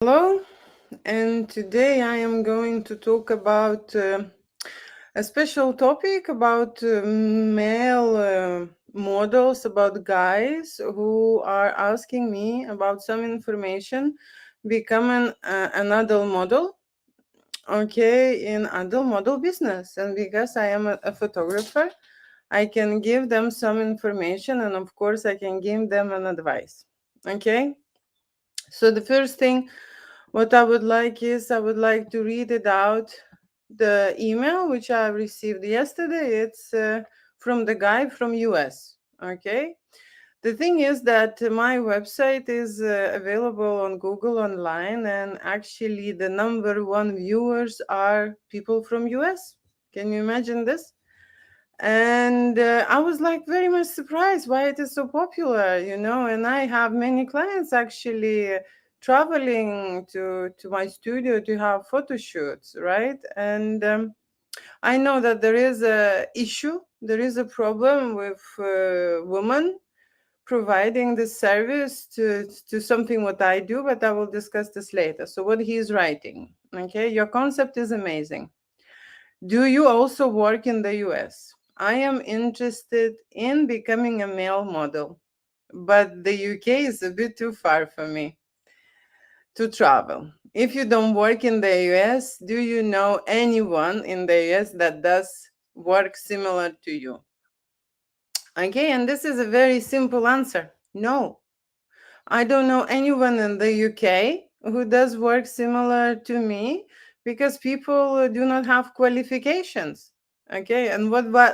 Hello, and today I am going to talk about a special topic about male models, about guys who are asking me about some information becoming an adult model, okay, in adult model business. And because I am a photographer, I can give them some information, and of course, I can give them an advice, okay? So the first thing what I would like is I would like to read it out the email which I received yesterday. It's from the guy from US. Okay. The thing is that my website is available on Google online, and actually the number one viewers are people from US. Can you imagine this? And I was like very much surprised why it is so popular, and I have many clients actually traveling to my studio to have photo shoots, right? And I know that there is a issue, there is a problem with women providing this service to something what I do, but I will discuss this later. So what he is writing, okay, your concept is amazing. Do you also work in the US? I am interested in becoming a male model, but the UK is a bit too far for me to travel. If you don't work in the US, do you know anyone in the US that does work similar to you? Okay, and this is a very simple answer. No, I don't know anyone in the UK who does work similar to me because people do not have qualifications. Okay, and what by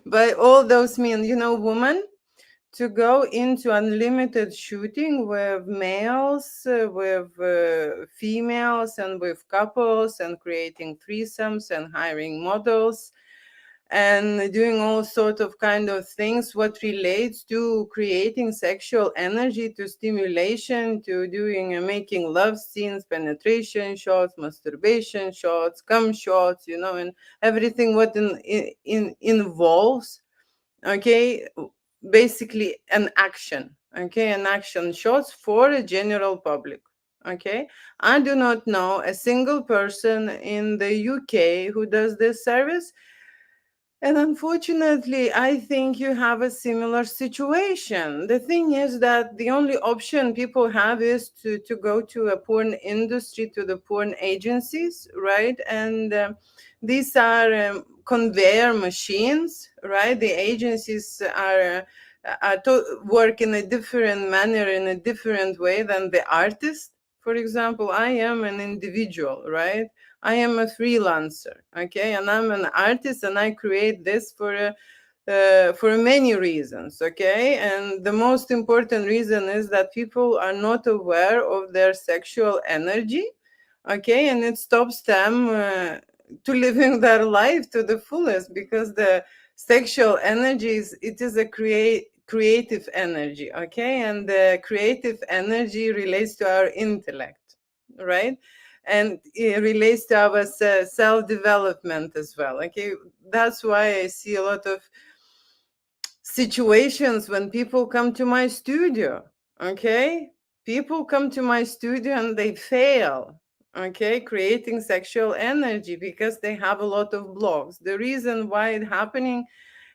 by all those mean, woman to go into unlimited shooting with males, with females, and with couples, and creating threesomes and hiring models and doing all sort of kind of things what relates to creating sexual energy, to stimulation, to doing and making love scenes, penetration shots, masturbation shots, cum shots, and everything what involves, okay, basically an action, okay, an action shots for a general public. Okay, I do not know a single person in the UK who does this service, and unfortunately, I think you have a similar situation. The thing is that the only option people have is to go to a porn industry, to the porn agencies, right? And these are conveyor machines, right? The agencies work in a different manner, in a different way than the artist. For example, I am an individual, right? I am a freelancer, okay, and I'm an artist, and I create this for many reasons, okay. And the most important reason is that people are not aware of their sexual energy, okay, and it stops them to living their life to the fullest, because the sexual energy is a creative energy, okay, and the creative energy relates to our intellect, right? And it relates to our self-development as well, okay. That's why I see a lot of situations when people come to my studio, okay, people come to my studio and they fail, okay, creating sexual energy because they have a lot of blocks. The reason why it's happening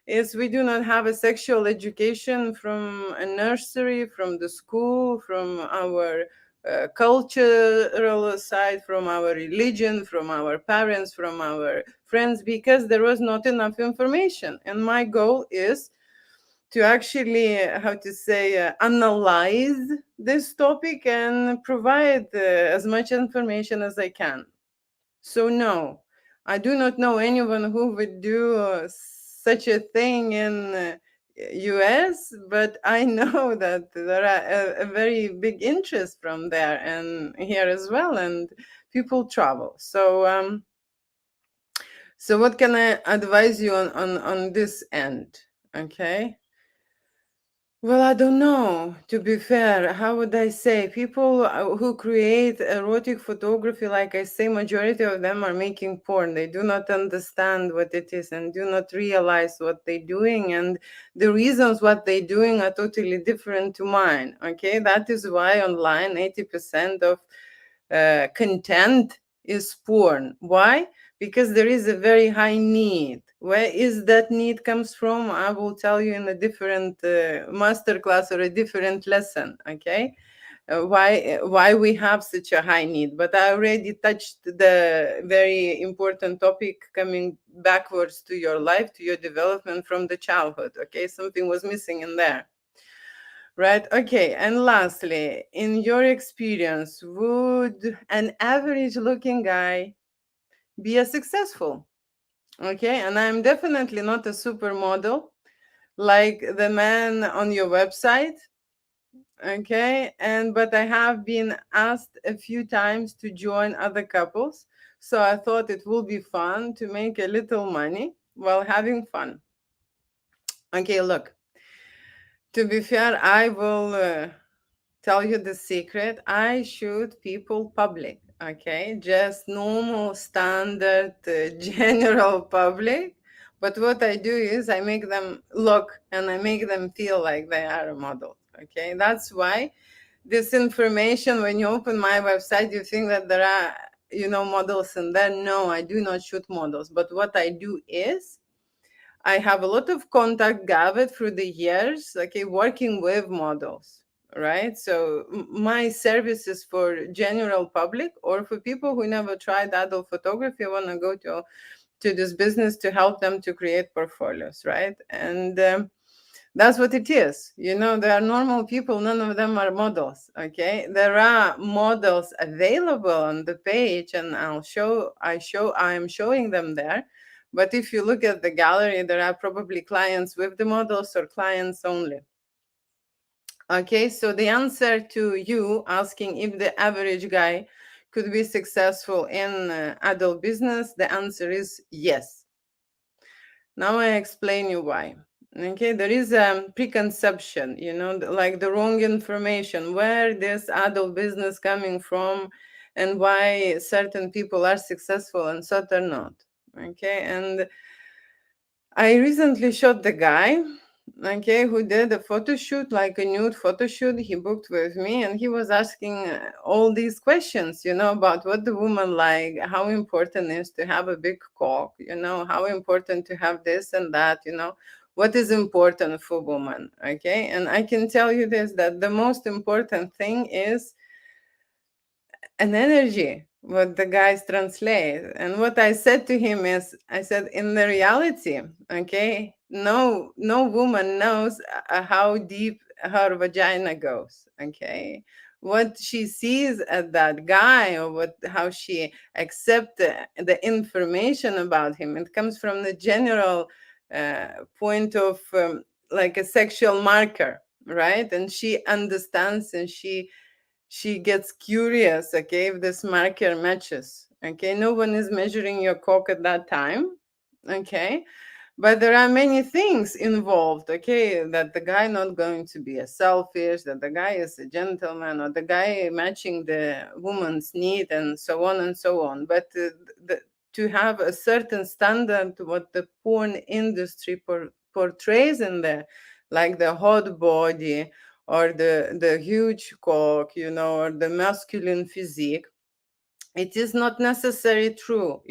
is we do not have a sexual education from a nursery, from the school, from our cultural side, from our religion, from our parents, from our friends, because there was not enough information. And my goal is to actually, how to say, analyze this topic and provide as much information as I can. So no, I do not know anyone who would do such a thing in US, but I know that there are a very big interest from there and here as well, and people travel. So what can I advise you on this end? Okay. Well, I don't know. To be fair, how would I say? People who create erotic photography, like I say, majority of them are making porn. They do not understand what it is and do not realize what they're doing. And the reasons what they're doing are totally different to mine. Okay, that is why online 80% of content is porn. Why? Because there is a very high need. Where is that need comes from? I will tell you in a different masterclass or a different lesson. Okay, why we have such a high need? But I already touched the very important topic coming backwards to your life, to your development from the childhood. Okay, something was missing in there. Right. Okay. And lastly, in your experience, would an average looking guy be a successful? Okay. And I'm definitely not a supermodel like the man on your website. Okay. And but I have been asked a few times to join other couples. So I thought it will be fun to make a little money while having fun. Okay. Look, to be fair, I will tell you the secret. I shoot people public, okay? Just normal, standard, general public. But what I do is I make them look and I make them feel like they are a model, okay? That's why this information, when you open my website, you think that there are, models in there. No, I do not shoot models. But what I do is I have a lot of contact gathered through the years, okay, working with models, right? So my service is for general public or for people who never tried adult photography, want to go to this business to help them to create portfolios, right? And that's what it is. There are normal people, none of them are models, okay? There are models available on the page, and I am showing them there. But if you look at the gallery, there are probably clients with the models or clients only. Okay, so the answer to you asking if the average guy could be successful in adult business, the answer is yes. Now I explain you why. Okay, there is a preconception, like the wrong information, where this adult business coming from and why certain people are successful and certain not. Okay, and I recently shot the guy, okay, who did a photo shoot, like a nude photo shoot. He booked with me and he was asking all these questions, about what the woman like, how important is to have a big cock, how important to have this and that, what is important for women, okay? And I can tell you this, that the most important thing is an energy, what the guys translate. And what I said to him is, I said, in the reality, okay, no woman knows how deep her vagina goes, okay? What she sees at that guy, or how she accepts the information about him, it comes from the general point of like a sexual marker, right? And she understands and she gets curious, okay, if this marker matches. Okay, no one is measuring your cock at that time. Okay, but there are many things involved, okay, that the guy not going to be a selfish, that the guy is a gentleman, or the guy matching the woman's need, and so on and so on. But to have a certain standard, what the porn industry portrays in there, like the hot body, or the huge cock, or the masculine physique, it is not necessarily true.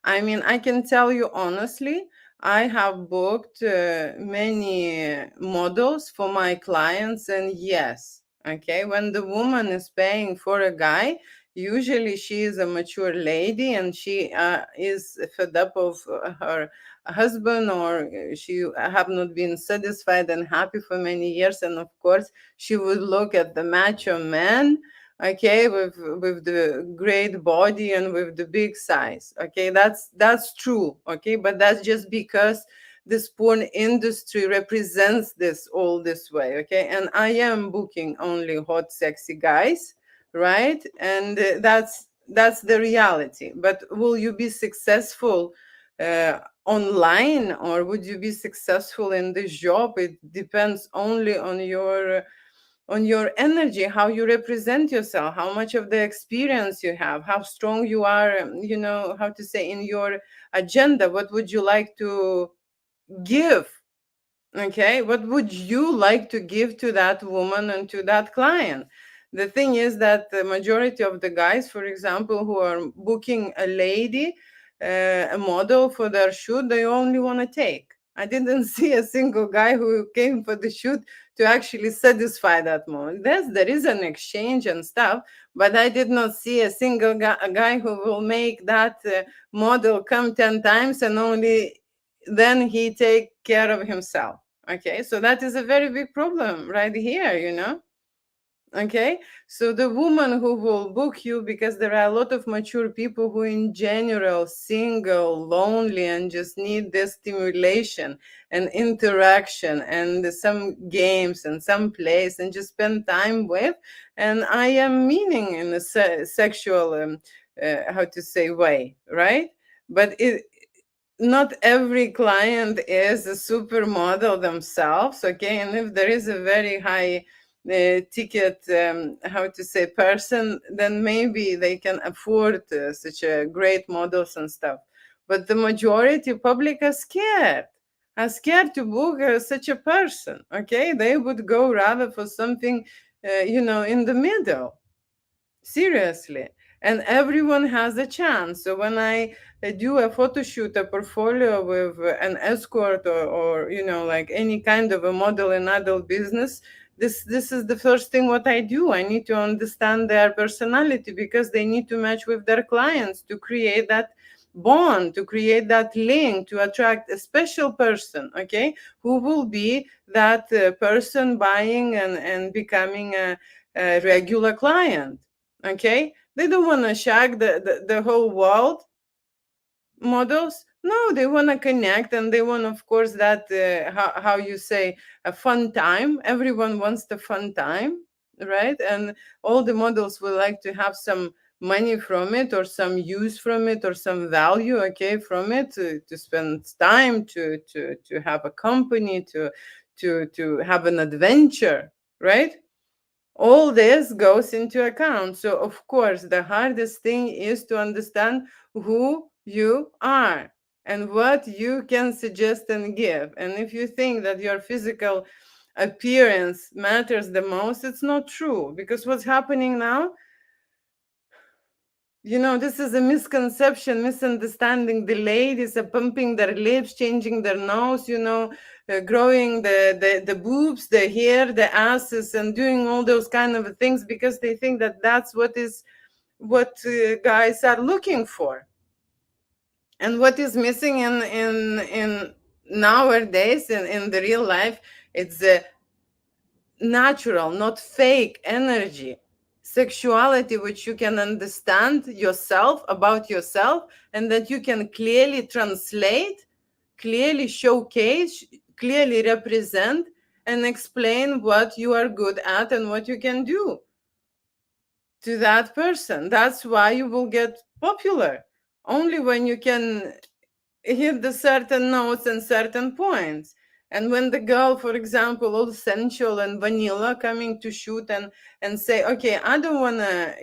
I mean, I can tell you honestly, I have booked many models for my clients, and yes, okay, when the woman is paying for a guy, usually she is a mature lady and she is fed up of her husband, or she have not been satisfied and happy for many years, and of course she would look at the macho man, okay, with the great body and with the big size. Okay, that's true. Okay, but that's just because this porn industry represents this all this way. Okay, and I am booking only hot sexy guys, right? And that's the reality. But will you be successful online, or would you be successful in this job? It depends only on your energy, how you represent yourself, how much of the experience you have, how strong you are, how to say, in your agenda. What would you like to give? Okay, what would you like to give to that woman and to that client? The thing is that the majority of the guys, for example, who are booking a lady, a model for their shoot, they only want to take. I didn't see a single guy who came for the shoot to actually satisfy that moment. There is an exchange and stuff, but I did not see a single guy who will make that model come 10 times and only then he take care of himself. Okay, so that is a very big problem right here. Okay, so the woman who will book you, because there are a lot of mature people who in general single, lonely, and just need this stimulation and interaction and some games and some place and just spend time with. And I am meaning in a sexual how to say way, right? But not every client is a supermodel themselves. Okay, and if there is a very high ticket how to say person, then maybe they can afford such a great models and stuff. But the majority public are scared to book such a person. Okay, they would go rather for something in the middle. Seriously. And everyone has a chance. So when I do a photo shoot, a portfolio with an escort, or like any kind of a model in adult business, this is the first thing what I do. I need to understand their personality, because they need to match with their clients to create that bond, to create that link, to attract a special person, okay, who will be that person buying and becoming a regular client. Okay, they don't want to shag the whole world models. No, they want to connect, and they want, of course, that how you say, a fun time. Everyone wants the fun time, right? And all the models will like to have some money from it, or some use from it, or some value, okay, from it, to spend time, to have a company, to have an adventure, right? All this goes into account. So of course the hardest thing is to understand who you are and what you can suggest and give. And if you think that your physical appearance matters the most, it's not true. Because what's happening now, this is a misconception, misunderstanding. The ladies are pumping their lips, changing their nose, growing the boobs, the hair, the asses, and doing all those kind of things, because they think that that's what guys are looking for. And what is missing in nowadays, in the real life, it's the natural, not fake energy, sexuality, which you can understand yourself, about yourself, and that you can clearly translate, clearly showcase, clearly represent, and explain what you are good at and what you can do to that person. That's why you will get popular. Only when you can hit the certain notes and certain points. And when the girl, for example, all sensual and vanilla, coming to shoot and say, okay, I don't want to,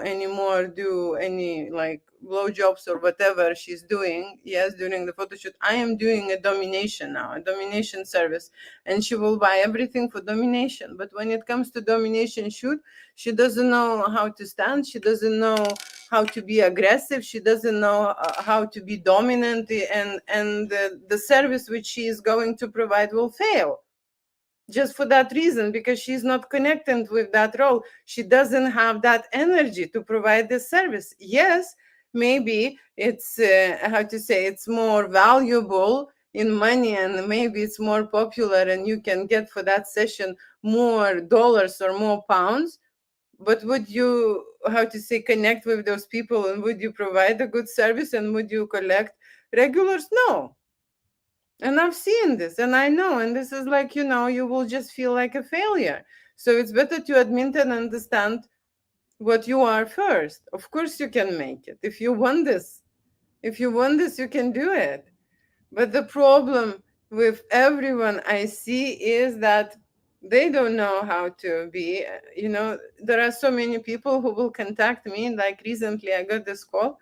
anymore do any like blowjobs or whatever she's doing, yes, during the photo shoot, I am doing a domination now, a domination service. And she will buy everything for domination. But when it comes to domination shoot, she doesn't know how to stand. She doesn't know how to be aggressive. She doesn't know how to be dominant, and the service which she is going to provide will fail, just for that reason, because she's not connected with that role. She doesn't have that energy to provide this service. Yes, maybe it's how to say, it's more valuable in money, and maybe it's more popular, and you can get for that session more dollars or more pounds. But would you, how to say, connect with those people, and would you provide a good service, and would you collect regulars? No. And I've seen this, and I know, and this is like, you will just feel like a failure. So it's better to admit and understand what you are first. Of course you can make it. If you want this, you can do it. But the problem with everyone I see is that they don't know how to be. There are so many people who will contact me. Like recently, I got this call,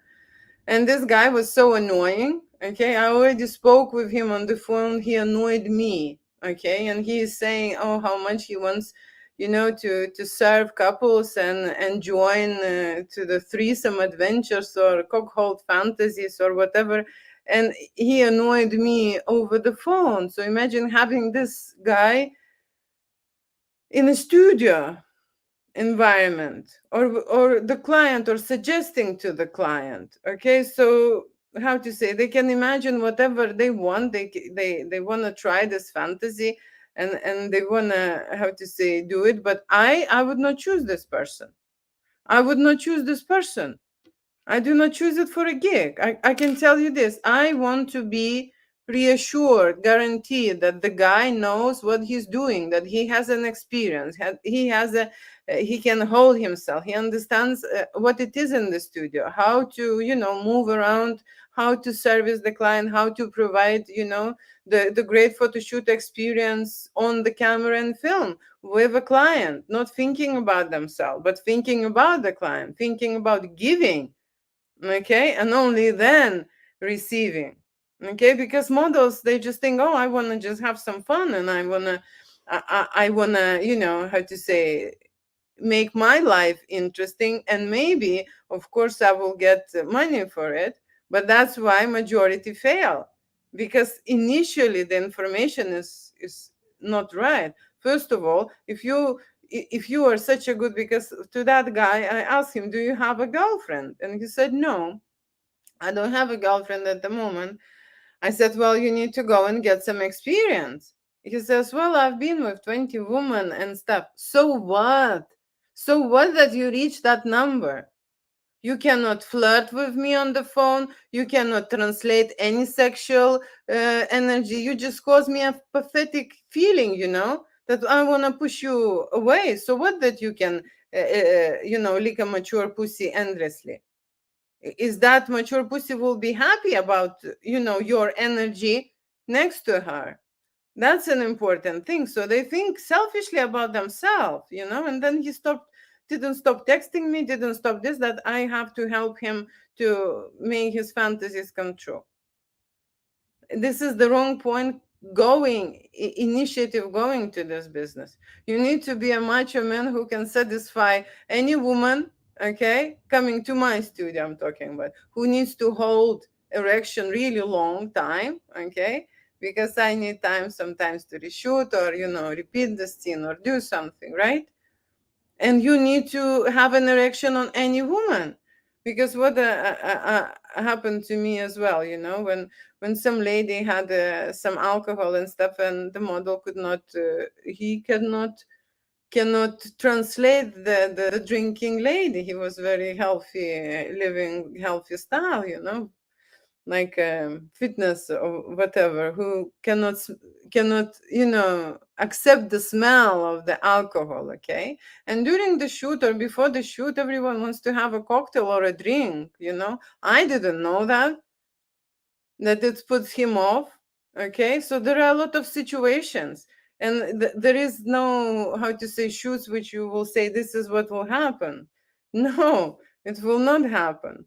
and this guy was so annoying. Okay, I already spoke with him on the phone. He annoyed me. Okay, and he is saying, oh, how much he wants, to serve couples and join to the threesome adventures or cockhold fantasies or whatever. And he annoyed me over the phone. So imagine having this guy in a studio environment, or the client, or suggesting to the client. Okay, so how to say, they can imagine whatever they want. They want to try this fantasy, and they want to, how to say, do it. But I would not choose this person. I would not choose this person. I do not choose it for a gig. I can tell you this. I want to be reassured, guaranteed that the guy knows what he's doing, that he has an experience, he can hold himself. He understands what it is in the studio, how to, move around, how to service the client, how to provide, the great photo shoot experience on the camera and film with a client, not thinking about themselves, but thinking about the client, thinking about giving. Okay, and only then receiving. Okay, because models, they just think, oh, I want to just have some fun, and I want to, how to say, make my life interesting, and maybe, of course, I will get money for it. But that's why majority fail, because initially the information is not right. First of all, if you are such a good, because to that guy, I asked him, do you have a girlfriend? And he said, no, I don't have a girlfriend at the moment. I said, well, you need to go and get some experience. He says, well, I've been with 20 women and stuff. So what? So what that you reach that number? You cannot flirt with me on the phone. You cannot translate any sexual energy. You just cause me a pathetic feeling, that I want to push you away. So what that you can, lick a mature pussy endlessly? Is that mature pussy will be happy about, your energy next to her? That's an important thing. So they think selfishly about themselves, and then didn't stop texting me, didn't stop this, that I have to help him to make his fantasies come true. This is the wrong point initiative going to this business. You need to be a macho man who can satisfy any woman, okay, coming to my studio, I'm talking about, who needs to hold erection really long time, okay, because I need time sometimes to reshoot, or repeat the scene, or do something, right? And you need to have an erection on any woman, because what happened to me as well, when some lady had some alcohol and stuff, and the model could not he cannot translate the drinking lady. He was very healthy, living healthy style, like fitness or whatever, who cannot accept the smell of the alcohol. Okay, and during the shoot or before the shoot, everyone wants to have a cocktail or a drink. I didn't know that it puts him off. Okay, so there are a lot of situations, and there is no, how to say, shoots which you will say this is what will happen. No, it will not happen.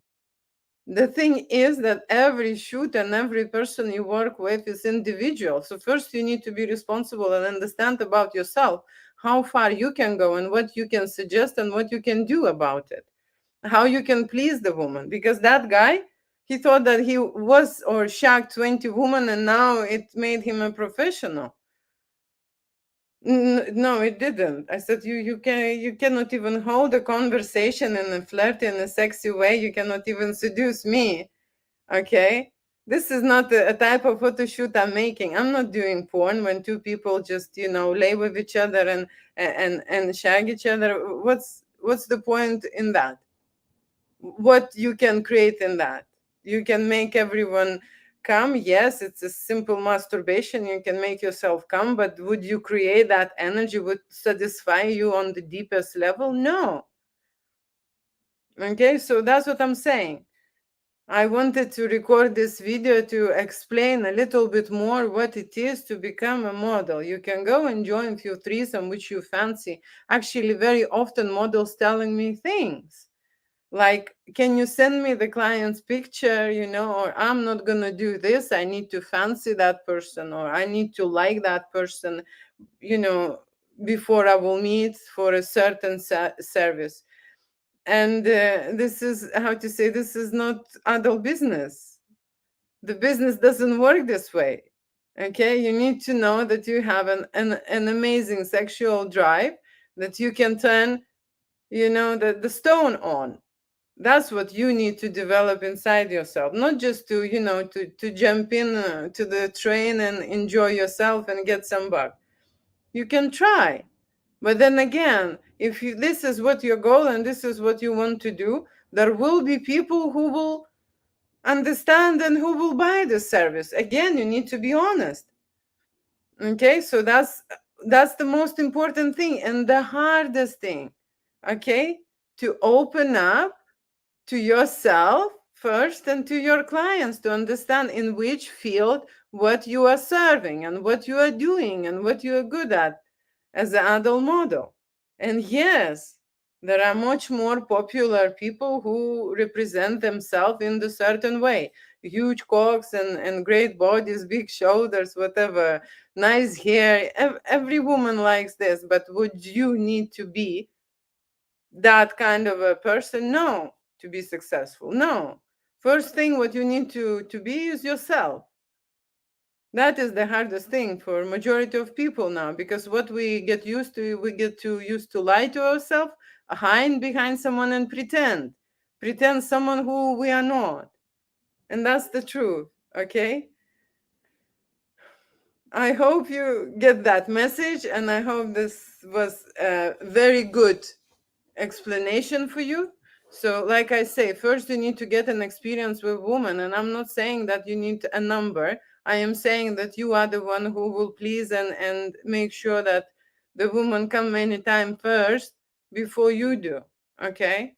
The thing is that every shoot and every person you work with is individual. So first you need to be responsible and understand about yourself, how far you can go and what you can suggest and what you can do about it, how you can please the woman. Because that guy, he thought that he was or shagged 20 women, and now it made him a professional. No, it didn't. I said, you cannot even hold a conversation in a flirty and a sexy way. You cannot even seduce me. Okay, this is not a type of photo shoot I'm making. I'm not doing porn when two people just lay with each other and shag each other. What's the point in that? What you can create in that? You can make everyone come. Yes, it's a simple masturbation. You can make yourself come, but would you create that energy? Would satisfy you on the deepest level? No. Okay, so that's what I'm saying. I wanted to record this video to explain a little bit more what it is to become a model. You can go and join few threesome which you fancy. Actually, very often models telling me things like, can you send me the client's picture, or I'm not gonna do this, I need to fancy that person, or I need to like that person, before I will meet for a certain service. And this is how to say, this is not adult business. The business doesn't work this way. Okay, you need to know that you have an amazing sexual drive that you can turn, the stone on. That's what you need to develop inside yourself, not just to, to jump in to the train and enjoy yourself and get some buck. You can try, but then again, if this is what your goal and this is what you want to do, there will be people who will understand and who will buy the service. Again, you need to be honest. Okay, so that's the most important thing and the hardest thing. Okay, to open up to yourself first and to your clients, to understand in which field what you are serving and what you are doing and what you are good at as an adult model. And yes, there are much more popular people who represent themselves in a certain way. Huge cocks and great bodies, big shoulders, whatever, nice hair. Every woman likes this, but would you need to be that kind of a person? No. To be successful? No. First thing what you need to be is yourself. That is the hardest thing for majority of people now, because what we get used to, we get too used to lie to ourselves, hide behind someone and pretend someone who we are not. And that's the truth. Okay, I hope you get that message, and I hope this was a very good explanation for you. So like I say, first you need to get an experience with women, and I'm not saying that you need a number. I am saying that you are the one who will please and make sure that the woman come anytime first before you do. Okay,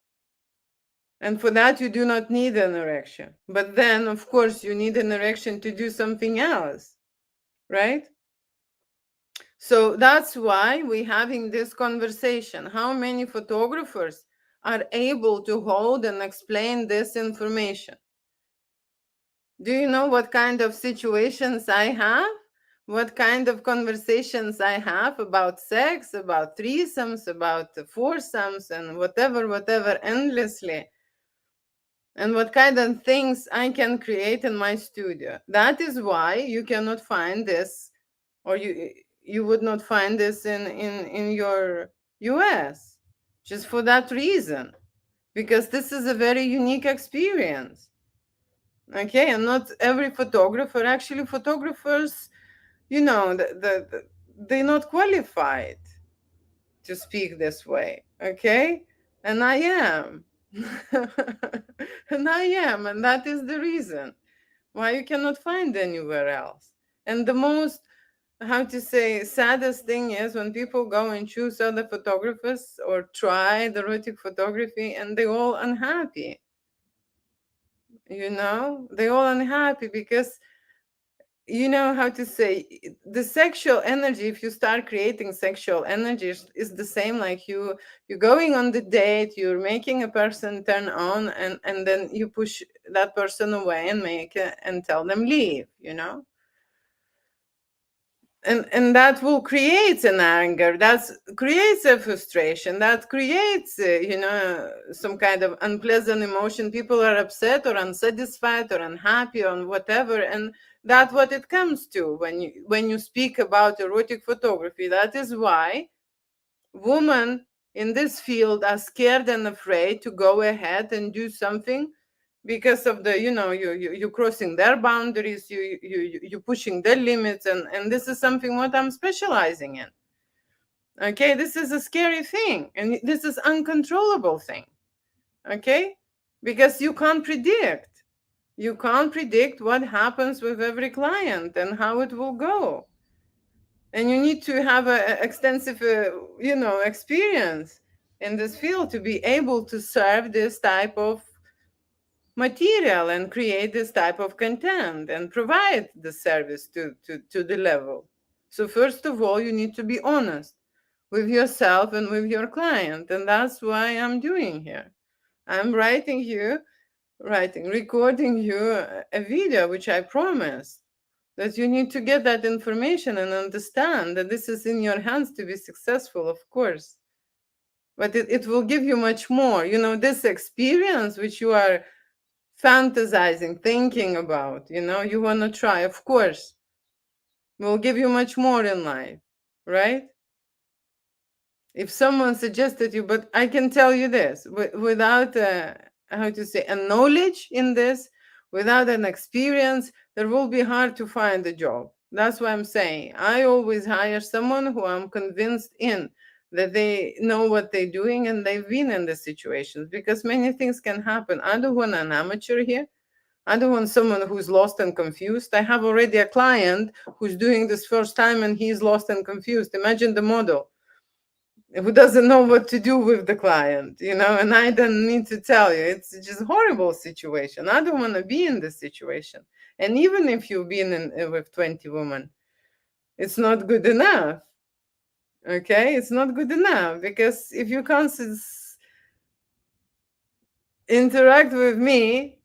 and for that you do not need an erection, but then of course you need an erection to do something else, right? So that's why we're having this conversation. How many photographers are able to hold and explain this information? Do you know what kind of situations I have? What kind of conversations I have about sex, about threesomes, about foursomes, and whatever, endlessly? And what kind of things I can create in my studio? That is why you cannot find this, or you would not find this in your US, just for that reason, because this is a very unique experience. Okay, and not every photographer, actually photographers, they're not qualified to speak this way. Okay, and I am. And that is the reason why you cannot find anywhere else. And the most, how to say, saddest thing is when people go and choose other photographers or try the erotic photography and they're all unhappy. They're all unhappy because, how to say, the sexual energy, if you start creating sexual energy, is the same like you're going on the date, you're making a person turn on, and then you push that person away and and tell them leave, and that will create an anger, that creates a frustration, that creates some kind of unpleasant emotion. People are upset or unsatisfied or unhappy or whatever, and that's what it comes to when you speak about erotic photography. That is why women in this field are scared and afraid to go ahead and do something, because of the you crossing their boundaries, you pushing their limits, and this is something what I'm specializing in. Okay, this is a scary thing, and this is uncontrollable thing. Okay, because you can't predict what happens with every client and how it will go, and you need to have a extensive experience in this field to be able to serve this type of material and create this type of content and provide the service to the level. So first of all, you need to be honest with yourself and with your client. And that's why I'm doing here. I'm recording you a video, which I promised that you need to get that information and understand that this is in your hands to be successful, of course. But it will give you much more. You know, this experience which you are fantasizing, thinking about, you want to try, of course, will give you much more in life, right? If someone suggested you, but I can tell you this, without how to say a knowledge in this, without an experience, it will be hard to find a job. That's why I'm saying I always hire someone who I'm convinced in that they know what they're doing and they've been in the situations, because many things can happen. I don't want an amateur here. I don't want someone who's lost and confused. I have already a client who's doing this first time and he's lost and confused. Imagine the model who doesn't know what to do with the client, and I don't need to tell you, it's just a horrible situation. I don't want to be in this situation. And even if you've been with 20 women, it's not good enough. Okay, it's not good enough, because if you can't interact with me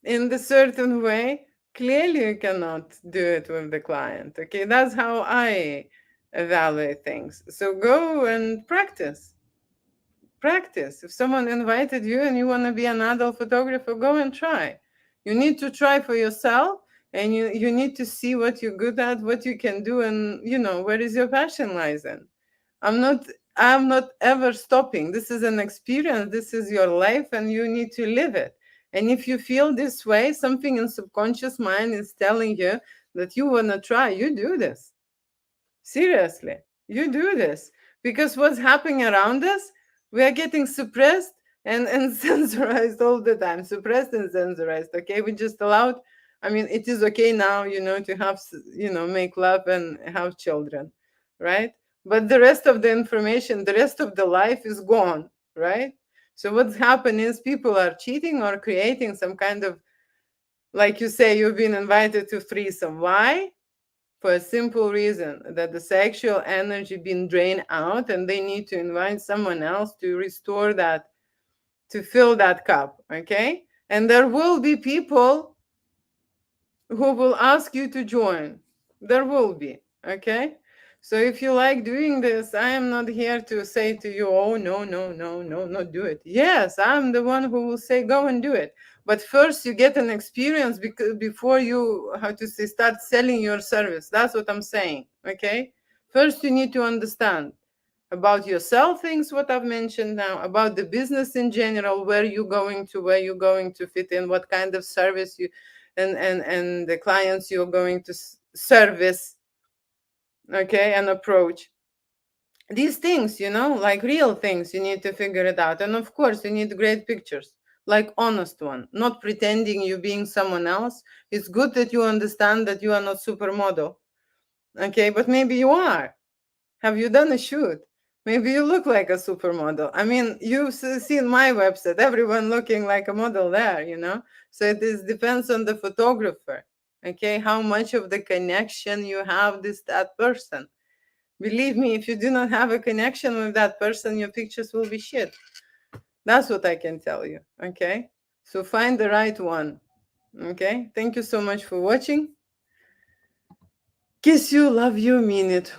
in the certain way, clearly you cannot do it with the client. Okay, that's how I evaluate things. So go and practice. If someone invited you and you want to be an adult photographer, go and try. You need to try for yourself, and you need to see what you're good at, what you can do, and where is your passion lies in. I'm not ever stopping. This is an experience, this is your life, and you need to live it. And if you feel this way, something in subconscious mind is telling you that you want to try, you do this. Seriously, you do this. Because what's happening around us, we are getting suppressed and censorized all the time. Suppressed and censorized. Okay, we just allowed. I mean, it is okay now, to have, make love and have children, right? But the rest of the information, the rest of the life is gone, right? So what's happening is people are cheating or creating some kind of, like you say, you've been invited to threesome. Why? For a simple reason, that the sexual energy been drained out and they need to invite someone else to restore that, to fill that cup. Okay, and there will be people who will ask you to join. There will be. Okay, so if you like doing this, I am not here to say to you, oh no, no, no, no, not do it. Yes, I'm the one who will say go and do it. But first you get an experience, because before you, how to say, start selling your service. That's what I'm saying. Okay, first you need to understand about yourself, things what I've mentioned now, about the business in general, where you're going to fit in, what kind of service you and the clients you're going to service. Okay, and approach these things, like real things. You need to figure it out. And of course you need great pictures, like honest one, not pretending you being someone else. It's good that you understand that you are not supermodel. Okay, but maybe you are. Have you done a shoot? Maybe you look like a supermodel. I mean, you've seen my website, everyone looking like a model there, So it depends on the photographer. Okay, how much of the connection you have with that person. Believe me, if you do not have a connection with that person, your pictures will be shit. That's what I can tell you. Okay, so find the right one. Okay, thank you so much for watching. Kiss you, love you, mean it.